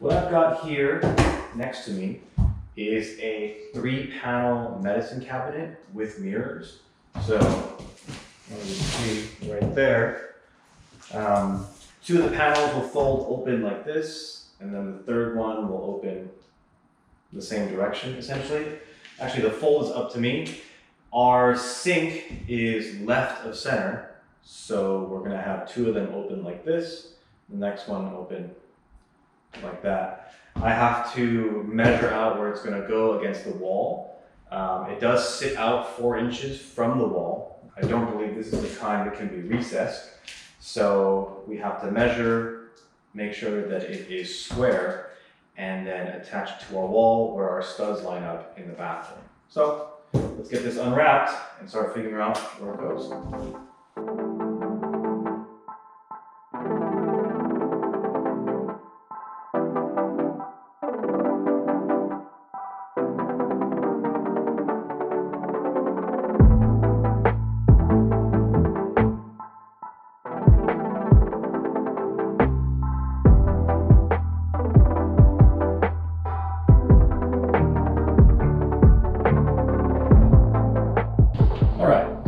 what I've got here next to me is a 3-panel medicine cabinet with mirrors. So, as you can see right there, 2 of the panels will fold open like this, and then the third one will open the same direction, essentially. Actually, the fold is up to me. Our sink is left of center, so we're gonna have 2 of them open like this, the next one open like that. I have to measure out where it's gonna go against the wall. It does sit out 4 inches from the wall. I don't believe this is the kind that can be recessed. So we have to measure, make sure that it is square, and then attach it to our wall where our studs line up in the bathroom. So let's get this unwrapped and start figuring out where it goes.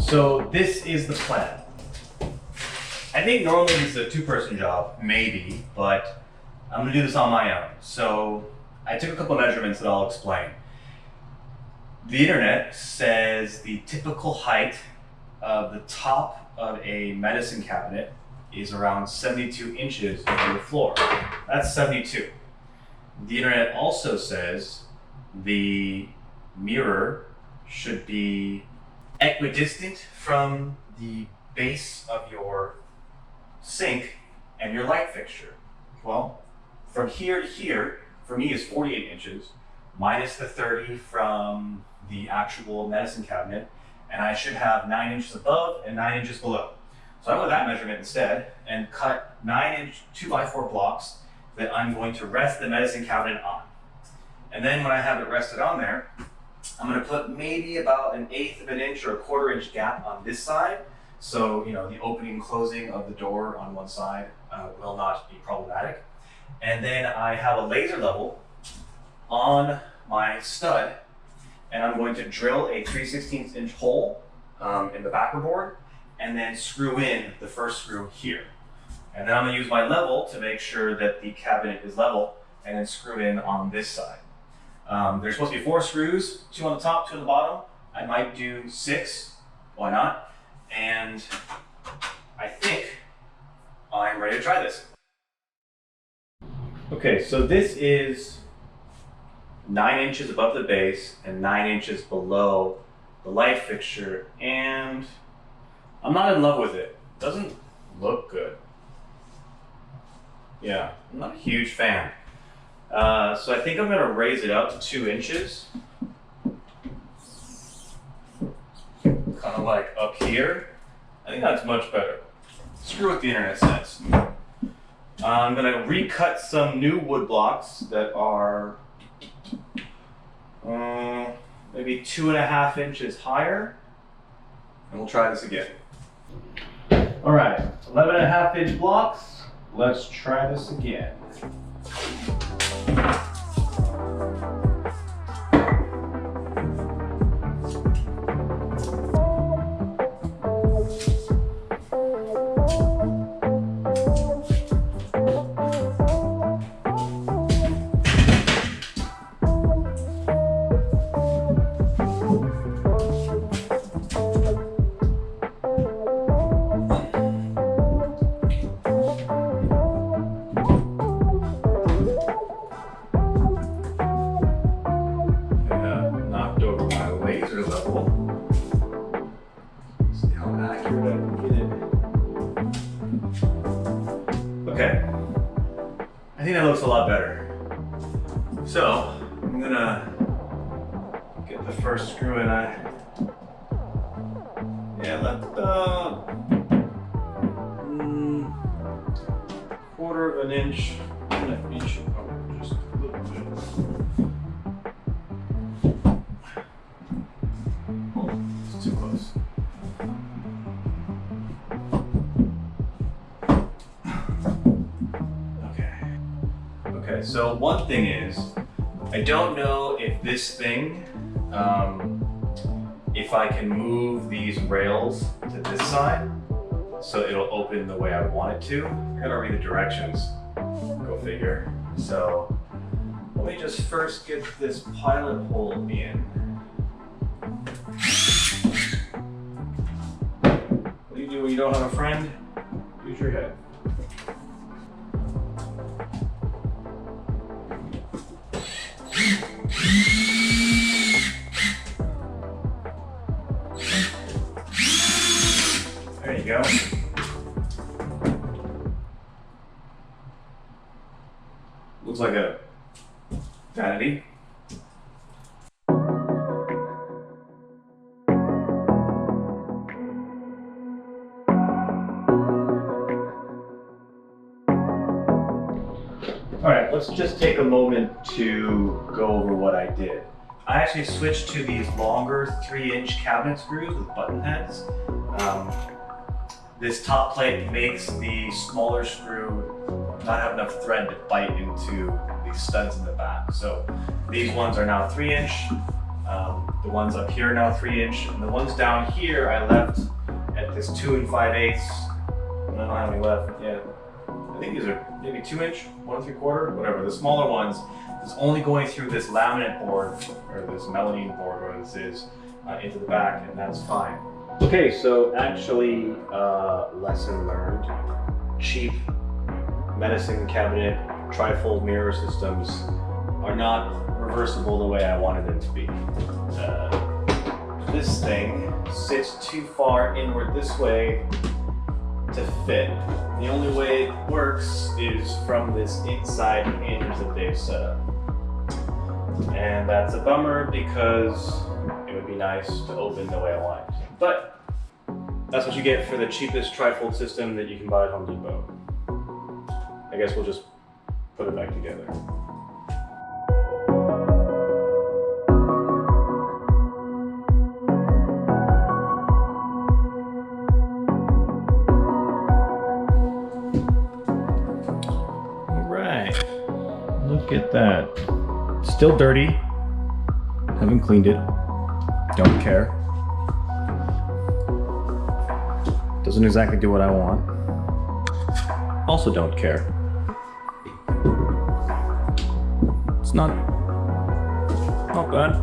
So this is the plan. I think normally this is a 2-person job, maybe, but I'm gonna do this on my own. So I took a couple of measurements that I'll explain. The internet says the typical height of the top of a medicine cabinet is around 72 inches from the floor. That's 72. The internet also says the mirror should be equidistant from the base of your sink and your light fixture. Well, from here to here, for me is 48 inches, minus the 30 from the actual medicine cabinet, and I should have 9 inches above and 9 inches below. So I went with that measurement instead and cut 9-inch 2x4 blocks that I'm going to rest the medicine cabinet on. And then when I have it rested on there, I'm going to put maybe about 1/8 of an inch or 1/4 inch gap on this side. So, you know, the opening and closing of the door on one side will not be problematic. And then I have a laser level on my stud, and I'm going to drill a 3/16 inch hole in the backer board, and then screw in the first screw here. And then I'm going to use my level to make sure that the cabinet is level, and then screw in on this side. There's supposed to be 4 screws, 2 on the top, 2 on the bottom. I might do 6, why not? And I think I'm ready to try this. Okay, so this is 9 inches above the base and 9 inches below the light fixture, and I'm not in love with it. It doesn't look good. Yeah, I'm not a huge fan. So I think I'm going to raise it up to 2 inches. Kind of like up here. I think that's much better. Screw what the internet says. I'm going to recut some new wood blocks that are maybe 2.5 inches higher. And we'll try this again. All right, 11.5 inch blocks. Let's try this again. Okay, I think that looks a lot better. So I'm gonna get the first screw in. Left about 1/4 of an inch, and an inch, just a little bit. Oh, it's too close. Okay, Okay, so one thing is, I don't know if this thing, if I can move these rails to this side, so it'll open the way I want it to. I gotta read the directions, go figure. So, let me just first get this pilot hole in. What do you do when you don't have a friend? Use your head. There you go. Looks like a vanity. All right, let's just take a moment to go over what I did. I actually switched to these longer 3-inch cabinet screws with button heads. This top plate makes the smaller screw not have enough thread to bite into these studs in the back. So these ones are now 3-inch. The ones up here are now 3-inch, and the ones down here I left at this 2 5/8. I don't know how many left. Yeah, I think these are maybe 2-inch, 1 3/4, whatever. The smaller ones is only going through this laminate board or this melamine board, whatever this is, into the back, and that's fine. Okay, so actually, lesson learned. Cheap medicine cabinet trifold mirror systems are not reversible the way I wanted them to be. This thing sits too far inward this way to fit. The only way it works is from this inside hinge that they've set up. And that's a bummer because it would be nice to open the way I want it. But that's what you get for the cheapest trifold system that you can buy at Home Depot. I guess we'll just put it back together. All right, look at that. Still dirty, haven't cleaned it, don't care. Doesn't exactly do what I want. Also don't care. It's not bad.